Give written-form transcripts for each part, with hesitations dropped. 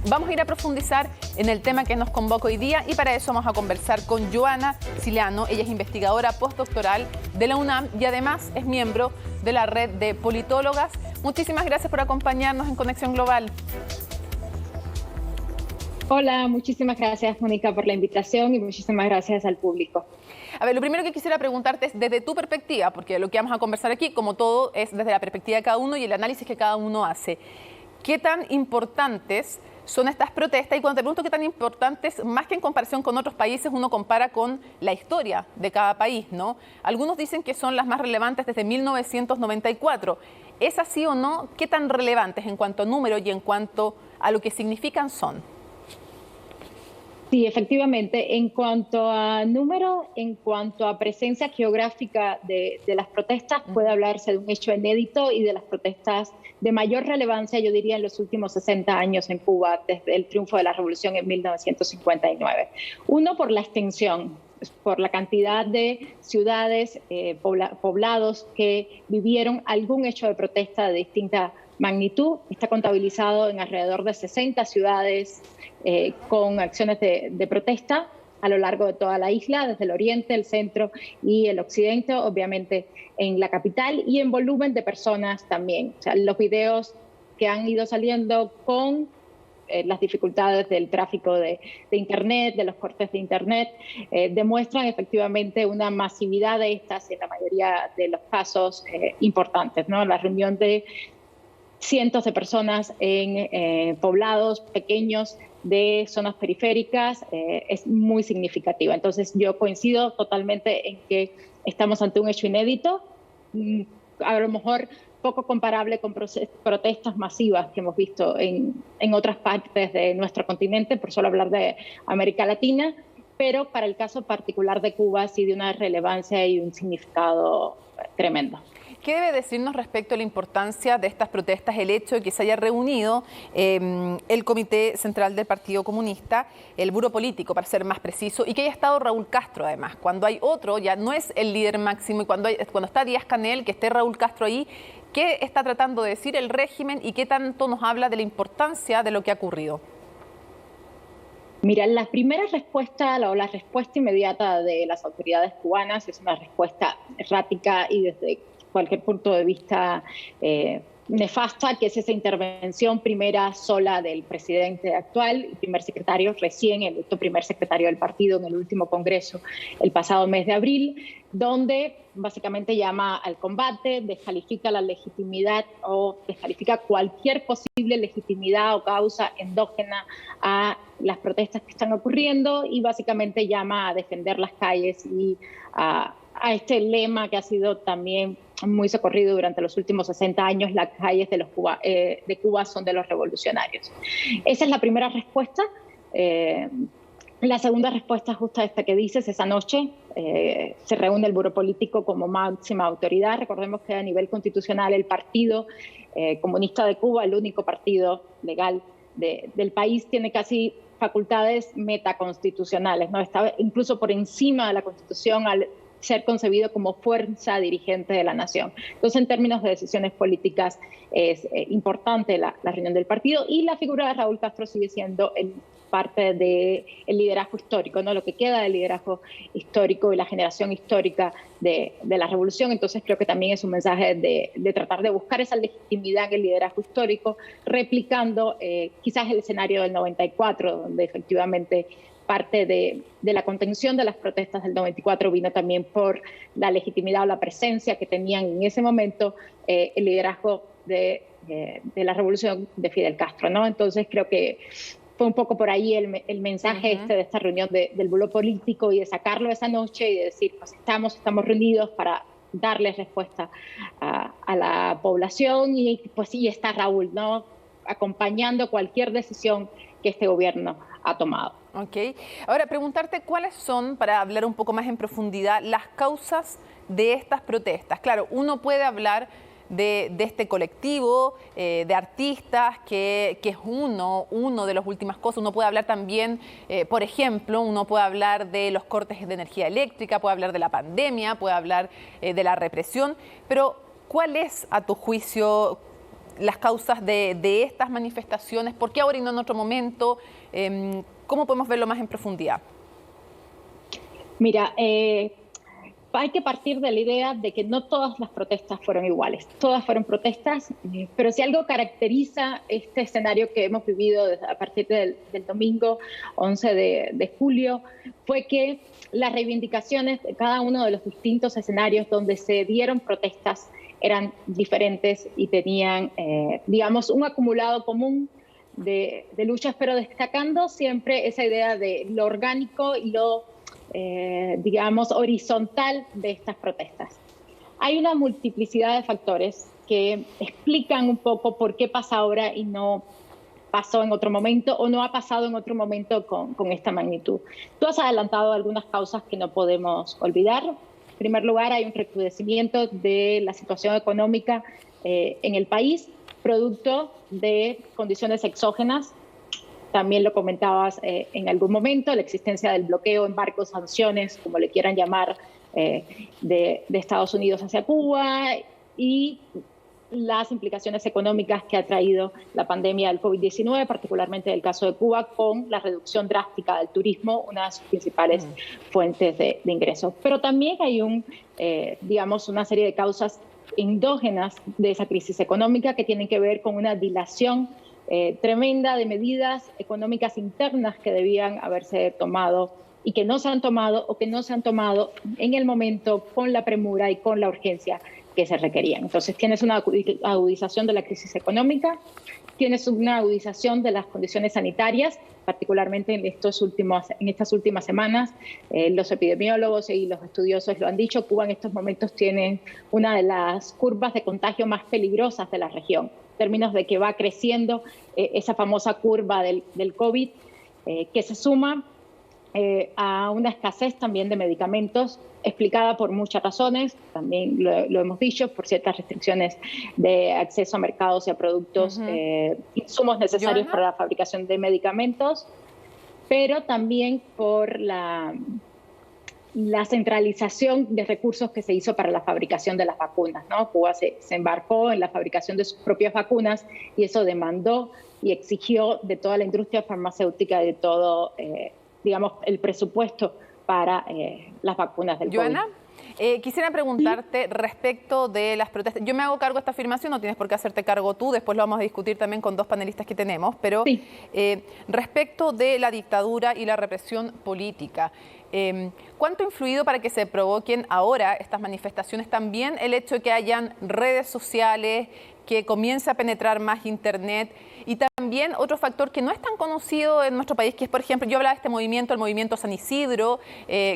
Vamos a ir a profundizar en el tema que nos convoca hoy día y para eso vamos a conversar con Joana Siliano. Ella es investigadora postdoctoral de la UNAM y además es miembro de la red de politólogas. Muchísimas gracias por acompañarnos en Conexión Global. Hola, muchísimas gracias, Mónica, por la invitación y muchísimas gracias al público. A ver, lo primero que quisiera preguntarte es desde tu perspectiva, porque lo que vamos a conversar aquí, como todo, es desde la perspectiva de cada uno y el análisis que cada uno hace. ¿Qué tan importantes son estas protestas? Y cuando te pregunto qué tan importantes, más que en comparación con otros países, uno compara con la historia de cada país, ¿no? Algunos dicen que son las más relevantes desde 1994. ¿Es así o no? ¿Qué tan relevantes en cuanto a número y en cuanto a lo que significan son? Sí, efectivamente, en cuanto a número, en cuanto a presencia geográfica de las protestas, puede hablarse de un hecho inédito y de las protestas de mayor relevancia, yo diría, en los últimos 60 años en Cuba, desde el triunfo de la revolución en 1959. Uno, por la extensión, por la cantidad de ciudades, poblados que vivieron algún hecho de protesta de distinta magnitud. Está contabilizado en alrededor de 60 ciudades con acciones de protesta a lo largo de toda la isla, desde el oriente, el centro y el occidente, obviamente en la capital, y en volumen de personas también. O sea, los videos que han ido saliendo con las dificultades del tráfico de Internet, de los cortes de Internet, demuestran efectivamente una masividad de estas, en la mayoría de los casos importantes, ¿no? La reunión de cientos de personas en poblados pequeños de zonas periféricas es muy significativa. Entonces yo coincido totalmente en que estamos ante un hecho inédito, a lo mejor poco comparable con protestas masivas que hemos visto en otras partes de nuestro continente, por solo hablar de América Latina, pero para el caso particular de Cuba sí de una relevancia y un significado tremendo. ¿Qué debe decirnos respecto a la importancia de estas protestas el hecho de que se haya reunido el Comité Central del Partido Comunista, el Buró Político, para ser más preciso, y que haya estado Raúl Castro además? Cuando hay otro, ya no es el líder máximo, y cuando está Díaz-Canel, que esté Raúl Castro ahí, ¿qué está tratando de decir el régimen y qué tanto nos habla de la importancia de lo que ha ocurrido? Mira, la primera respuesta o la respuesta inmediata de las autoridades cubanas es una respuesta errática y desde cualquier punto de vista nefasta, que es esa intervención primera sola del presidente actual y primer secretario, recién electo primer secretario del partido en el último congreso el pasado mes de abril, donde básicamente llama al combate, descalifica la legitimidad o descalifica cualquier posible legitimidad o causa endógena a las protestas que están ocurriendo y básicamente llama a defender las calles y a este lema que ha sido también muy socorrido durante los últimos 60 años: las calles de Cuba son de los revolucionarios. Esa es la primera respuesta. La segunda respuesta, justo esta que dices, esa noche se reúne el Buró Político como máxima autoridad. Recordemos que a nivel constitucional el Partido Comunista de Cuba, el único partido legal del país, tiene casi facultades metaconstitucionales, ¿no? Está incluso por encima de la Constitución al ser concebido como fuerza dirigente de la nación. Entonces, en términos de decisiones políticas, es importante la reunión del partido, y la figura de Raúl Castro sigue siendo parte del liderazgo histórico, ¿no? Lo que queda del liderazgo histórico y la generación histórica de la revolución. Entonces creo que también es un mensaje de tratar de buscar esa legitimidad en el liderazgo histórico, replicando quizás el escenario del 94, donde efectivamente parte de la contención de las protestas del 94 vino también por la legitimidad o la presencia que tenían en ese momento el liderazgo de la revolución de Fidel Castro, ¿no? Entonces creo que fue un poco por ahí el mensaje de esta reunión del Buró Político, y de sacarlo esa noche y de decir, pues estamos reunidos para darles respuesta a la población, y pues sí está Raúl, ¿no? Acompañando cualquier decisión que este gobierno ha tomado. Ok. Ahora, preguntarte cuáles son, para hablar un poco más en profundidad, las causas de estas protestas. Claro, uno puede hablar de este colectivo de artistas que es uno de las últimas cosas. Uno puede hablar también, por ejemplo, uno puede hablar de los cortes de energía eléctrica, puede hablar de la pandemia, puede hablar de la represión, pero ¿cuál es, a tu juicio, las causas de estas manifestaciones? ¿Por qué ahora y no en otro momento? ¿Cómo podemos verlo más en profundidad? Mira, hay que partir de la idea de que no todas las protestas fueron iguales. Todas fueron protestas, pero si algo caracteriza este escenario que hemos vivido a partir del domingo 11 de julio, fue que las reivindicaciones de cada uno de los distintos escenarios donde se dieron protestas eran diferentes y tenían, digamos, un acumulado común de luchas, pero destacando siempre esa idea de lo orgánico y lo digamos, horizontal de estas protestas. Hay una multiplicidad de factores que explican un poco por qué pasa ahora y no pasó en otro momento o no ha pasado en otro momento con esta magnitud. Tú has adelantado algunas causas que no podemos olvidar. En primer lugar, hay un recrudecimiento de la situación económica en el país, producto de condiciones exógenas. También lo comentabas en algún momento, la existencia del bloqueo, embargos, sanciones, como le quieran llamar, de Estados Unidos hacia Cuba y las implicaciones económicas que ha traído la pandemia del COVID-19, particularmente en el caso de Cuba, con la reducción drástica del turismo, una de sus principales fuentes de ingresos. Pero también hay digamos, una serie de causas endógenas de esa crisis económica que tienen que ver con una dilación tremenda de medidas económicas internas que debían haberse tomado y que no se han tomado o que no se han tomado en el momento con la premura y con la urgencia que se requerían. Entonces tienes una agudización de la crisis económica, tienes una agudización de las condiciones sanitarias, particularmente en estas últimas semanas. Los epidemiólogos y los estudiosos lo han dicho, Cuba en estos momentos tiene una de las curvas de contagio más peligrosas de la región, en términos de que va creciendo esa famosa curva del COVID, que se suma a una escasez también de medicamentos, explicada por muchas razones, también lo hemos dicho, por ciertas restricciones de acceso a mercados y a productos, insumos necesarios para la fabricación de medicamentos, pero también por la centralización de recursos que se hizo para la fabricación de las vacunas, ¿no? Cuba se embarcó en la fabricación de sus propias vacunas y eso demandó y exigió de toda la industria farmacéutica y de todo, digamos, el presupuesto para las vacunas del Joana, COVID. Quisiera preguntarte respecto de las protestas. Yo me hago cargo de esta afirmación, no tienes por qué hacerte cargo tú, después lo vamos a discutir también con dos panelistas que tenemos, pero respecto de la dictadura y la represión política, ¿cuánto ha influido para que se provoquen ahora estas manifestaciones? También el hecho de que hayan redes sociales, que comience a penetrar más Internet, y también otro factor que no es tan conocido en nuestro país, que es, por ejemplo, yo hablaba de este movimiento, el movimiento San Isidro,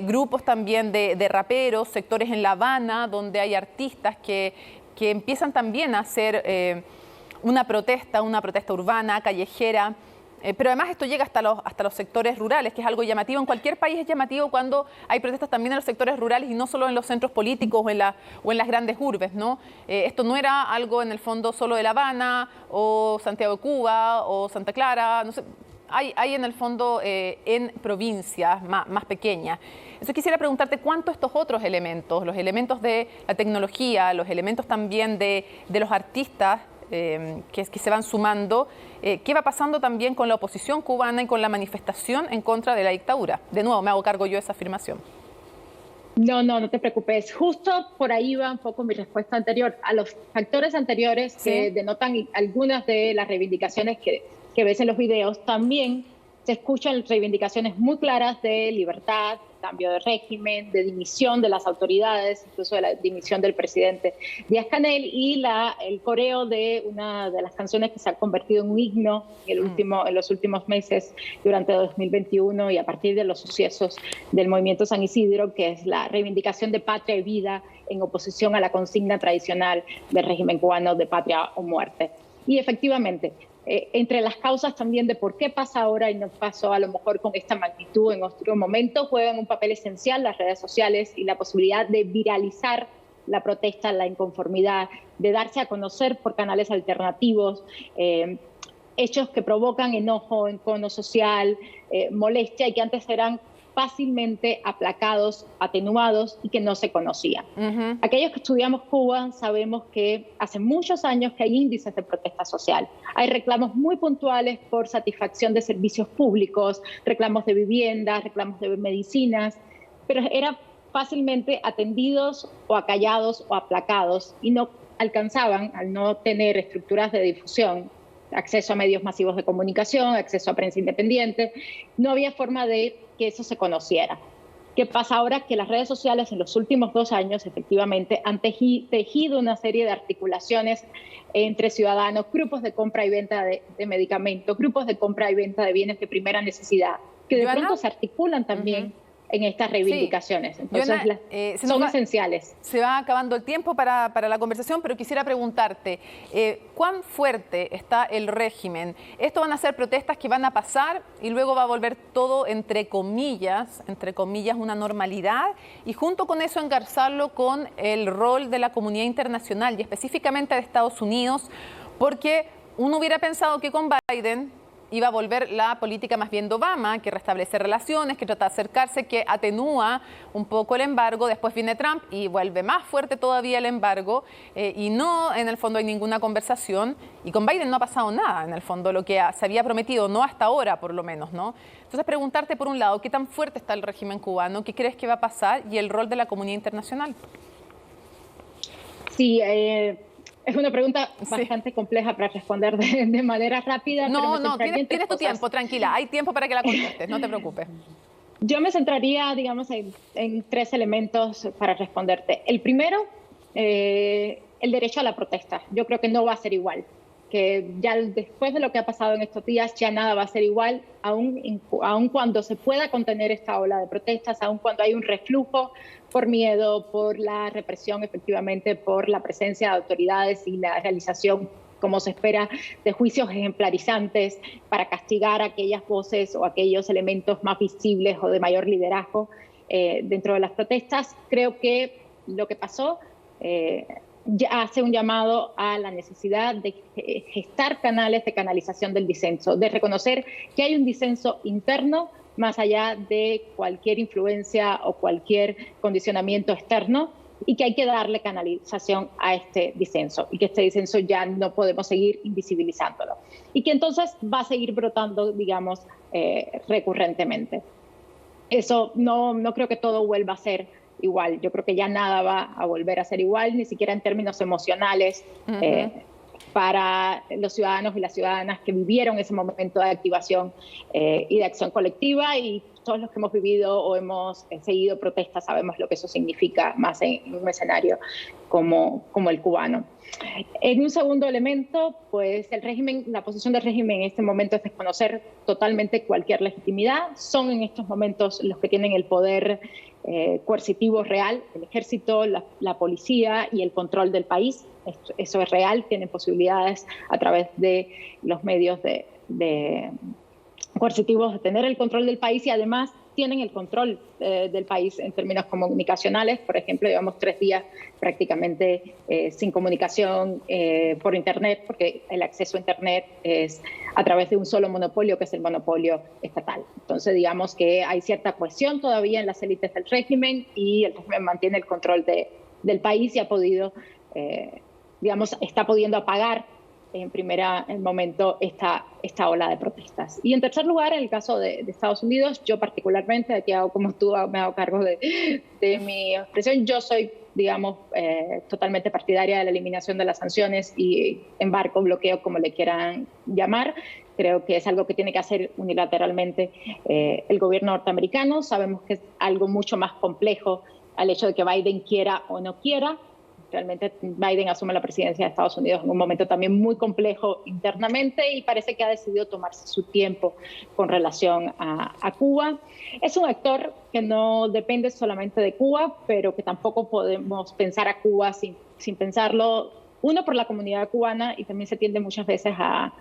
grupos también de raperos, sectores en La Habana, donde hay artistas que empiezan también a hacer una protesta urbana, callejera. Pero además esto llega hasta los sectores rurales, que es algo llamativo. En cualquier país es llamativo cuando hay protestas también en los sectores rurales y no solo en los centros políticos o en las grandes urbes, ¿no? Esto no era algo en el fondo solo de La Habana o Santiago de Cuba o Santa Clara, no sé. Hay en el fondo en provincias más pequeñas. Entonces quisiera preguntarte cuánto estos otros elementos, los elementos de la tecnología, los elementos también de los artistas, que se van sumando, ¿qué va pasando también con la oposición cubana y con la manifestación en contra de la dictadura? De nuevo, me hago cargo yo de esa afirmación. No te preocupes. Justo por ahí va un poco mi respuesta anterior. A los factores anteriores que denotan algunas de las reivindicaciones que ves en los videos, también se escuchan reivindicaciones muy claras de libertad, cambio de régimen, de dimisión de las autoridades, incluso de la dimisión del presidente Díaz-Canel, y el coreo de una de las canciones que se ha convertido en un himno en los últimos meses durante 2021 y a partir de los sucesos del movimiento San Isidro, que es la reivindicación de patria y vida en oposición a la consigna tradicional del régimen cubano de patria o muerte. Y efectivamente, entre las causas también de por qué pasa ahora y no pasó a lo mejor con esta magnitud en otro momento, juegan un papel esencial las redes sociales y la posibilidad de viralizar la protesta, la inconformidad, de darse a conocer por canales alternativos, hechos que provocan enojo, encono social, molestia y que antes eran fácilmente aplacados, atenuados y que no se conocían. Aquellos que estudiamos Cuba sabemos que hace muchos años que hay índices de protesta social. Hay reclamos muy puntuales por satisfacción de servicios públicos, reclamos de viviendas, reclamos de medicinas, pero eran fácilmente atendidos o acallados o aplacados y no alcanzaban, al no tener estructuras de difusión, acceso a medios masivos de comunicación, acceso a prensa independiente, no había forma de que eso se conociera. ¿Qué pasa ahora? Que las redes sociales en los últimos 2 años efectivamente han tejido una serie de articulaciones entre ciudadanos, grupos de compra y venta de medicamentos, grupos de compra y venta de bienes de primera necesidad, que de pronto se articulan también en estas reivindicaciones. Sí. Entonces, Joana, son esenciales. Se va acabando el tiempo para la conversación, pero quisiera preguntarte, ¿cuán fuerte está el régimen? Esto van a ser protestas que van a pasar y luego va a volver todo, entre comillas, una normalidad, y junto con eso engarzarlo con el rol de la comunidad internacional y específicamente de Estados Unidos, porque uno hubiera pensado que con Biden iba a volver la política más bien de Obama, que restablece relaciones, que trata de acercarse, que atenúa un poco el embargo. Después viene Trump y vuelve más fuerte todavía el embargo y no, en el fondo, hay ninguna conversación. Y con Biden no ha pasado nada, en el fondo, lo que se había prometido, no hasta ahora por lo menos, ¿no? Entonces, preguntarte por un lado, ¿qué tan fuerte está el régimen cubano? ¿Qué crees que va a pasar? Y el rol de la comunidad internacional. Sí, es una pregunta bastante compleja para responder de manera rápida. No, tienes tu tiempo, tranquila. Hay tiempo para que la contestes, no te preocupes. Yo me centraría, digamos, en 3 elementos para responderte. El primero, el derecho a la protesta. Yo creo que no va a ser igual, que ya después de lo que ha pasado en estos días, ya nada va a ser igual, aun cuando se pueda contener esta ola de protestas, aun cuando hay un reflujo por miedo, por la represión, efectivamente, por la presencia de autoridades y la realización, como se espera, de juicios ejemplarizantes para castigar a aquellas voces o aquellos elementos más visibles o de mayor liderazgo dentro de las protestas. Creo que lo que pasó ya hace un llamado a la necesidad de gestar canales de canalización del disenso, de reconocer que hay un disenso interno más allá de cualquier influencia o cualquier condicionamiento externo, y que hay que darle canalización a este disenso, y que este disenso ya no podemos seguir invisibilizándolo, y que entonces va a seguir brotando, digamos, recurrentemente. Eso no creo que todo vuelva a ser igual. Yo creo que ya nada va a volver a ser igual, ni siquiera en términos emocionales, para los ciudadanos y las ciudadanas que vivieron ese momento de activación y de acción colectiva, y todos los que hemos vivido o hemos seguido protestas sabemos lo que eso significa, más en un escenario como el cubano. En un segundo elemento, pues el régimen, la posición del régimen en este momento es desconocer totalmente cualquier legitimidad. Son en estos momentos los que tienen el poder coercitivo real, el ejército, la policía y el control del país. Eso es real, tienen posibilidades a través de los medios de coercitivos de tener el control del país, y además tienen el control del país en términos comunicacionales. Por ejemplo, llevamos 3 días prácticamente sin comunicación por Internet, porque el acceso a Internet es a través de un solo monopolio, que es el monopolio estatal. Entonces, digamos que hay cierta cohesión todavía en las élites del régimen, y el régimen mantiene el control del país y ha podido, digamos, está pudiendo apagar en primer momento esta ola de protestas. Y en tercer lugar, en el caso de Estados Unidos, yo particularmente, aquí hago como tú, me hago cargo de mi expresión, yo soy, digamos, totalmente partidaria de la eliminación de las sanciones y embargo, bloqueo, como le quieran llamar. Creo que es algo que tiene que hacer unilateralmente el gobierno norteamericano. Sabemos que es algo mucho más complejo al hecho de que Biden quiera o no quiera. Realmente Biden asume la presidencia de Estados Unidos en un momento también muy complejo internamente, y parece que ha decidido tomarse su tiempo con relación a Cuba. Es un actor que no depende solamente de Cuba, pero que tampoco podemos pensar a Cuba sin pensarlo, uno, por la comunidad cubana, y también se tiende muchas veces a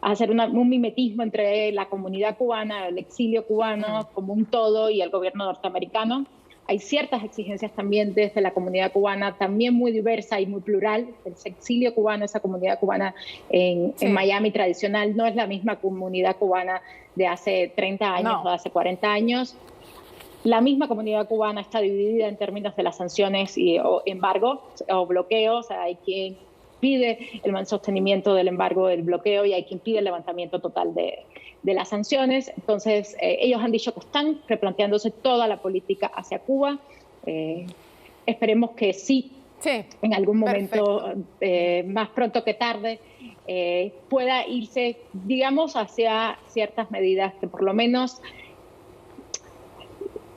hacer un mimetismo entre la comunidad cubana, el exilio cubano como un todo, y el gobierno norteamericano. Hay ciertas exigencias también desde la comunidad cubana, también muy diversa y muy plural. El exilio cubano, esa comunidad cubana en Miami tradicional, no es la misma comunidad cubana de hace 30 años o de hace 40 años. La misma comunidad cubana está dividida en términos de las sanciones o embargo o bloqueo. O sea, hay quien pide el sostenimiento del embargo, del bloqueo, y hay quien pide el levantamiento total de las sanciones. Entonces, ellos han dicho que están replanteándose toda la política hacia Cuba. Esperemos que sí, en algún momento, más pronto que tarde, pueda irse, digamos, hacia ciertas medidas que por lo menos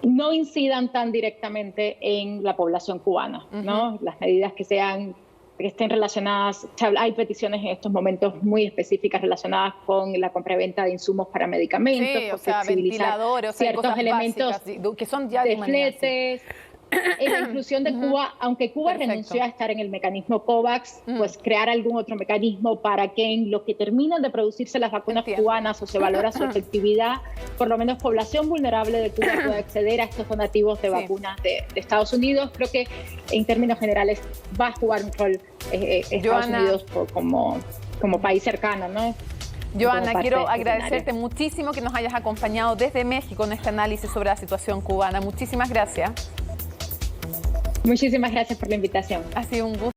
no incidan tan directamente en la población cubana, ¿no? Las medidas que estén relacionadas. Hay peticiones en estos momentos muy específicas relacionadas con la compraventa de insumos para medicamentos, o sea, ventiladores, ciertos elementos básicas, que son ya de fletes. En la inclusión de Cuba, aunque Cuba renunció a estar en el mecanismo COVAX, pues crear algún otro mecanismo para que en lo que terminan de producirse las vacunas cubanas o se valora su efectividad, por lo menos población vulnerable de Cuba pueda acceder a estos donativos de vacunas de Estados Unidos. Creo que en términos generales va a jugar un rol Estados Unidos como país cercano, ¿no? Joana, quiero agradecerte muchísimo que nos hayas acompañado desde México en este análisis sobre la situación cubana. Muchísimas gracias. Muchísimas gracias por la invitación. Ha sido un gusto.